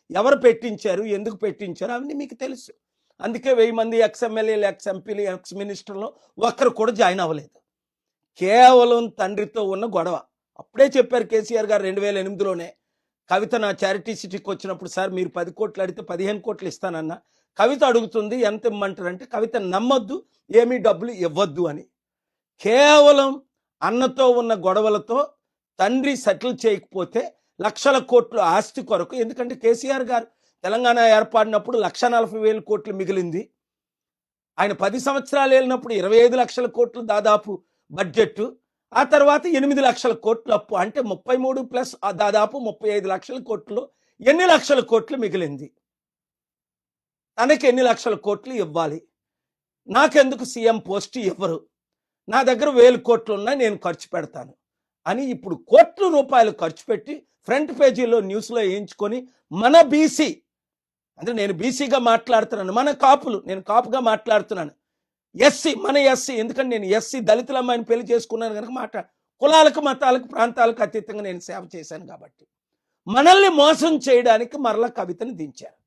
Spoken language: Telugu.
ఎవరు పెట్టించారు, ఎందుకు పెట్టించారు అవన్నీ మీకు తెలుసు. అందుకే 1000 మంది ఎక్స్ఎమ్మెల్యేలు, ఎక్స్ఎంపీలు, ఎక్స్ మినిస్టర్లు ఒక్కరు కూడా జాయిన్ అవ్వలేదు. కేవలం తండ్రితో ఉన్న గొడవ. అప్పుడే చెప్పారు కేసీఆర్ గారు 2008లోనే. కవిత నా చారిటీ సిటీకి వచ్చినప్పుడు, సార్ మీరు 10 కోట్లు అడిగితే 15 కోట్లు ఇస్తానన్నా. కవిత అడుగుతుంది ఎంత ఇమ్మంటారంటే, కవిత నమ్మొద్దు, ఏమీ డబ్బులు ఇవ్వద్దు అని. కేవలం అన్నతో ఉన్న గొడవలతో తండ్రి సెటిల్ చేయకపోతే లక్షల కోట్లు ఆస్తి కొరకు, ఎందుకంటే కేసీఆర్ గారు తెలంగాణ ఏర్పడినప్పుడు 1,40,000 కోట్లు మిగిలింది. ఆయన 10 సంవత్సరాలు వెళ్ళినప్పుడు 25 లక్షల కోట్లు దాదాపు బడ్జెట్. ఆ తర్వాత 8 లక్షల కోట్లు అప్పు. అంటే 33 ప్లస్ దాదాపు 35 లక్షల కోట్లు. ఎన్ని లక్షల కోట్లు మిగిలింది? తనకి ఎన్ని లక్షల కోట్లు ఇవ్వాలి? నాకెందుకు సీఎం పోస్ట్ ఇవ్వరు? నా దగ్గర 1000 కోట్లు ఉన్నాయి, నేను ఖర్చు పెడతాను అని ఇప్పుడు కోట్ల రూపాయలు ఖర్చు పెట్టి ఫ్రంట్ పేజీలో న్యూస్లో వేయించుకొని, మన బీసీ అంటే నేను బీసీగా మాట్లాడుతున్నాను, మన కాపులు, నేను కాపుగా మాట్లాడుతున్నాను, ఎస్సీ మన ఎస్సీ, ఎందుకంటే నేను ఎస్సీ దళితుల అమ్మాయిని పెళ్లి చేసుకున్నాను కనుక కులాలకు, మతాలకు, ప్రాంతాలకు అతీతంగా నేను సేవ చేశాను కాబట్టి మనల్ని మోసం చేయడానికి మరలా కవితను దించారు.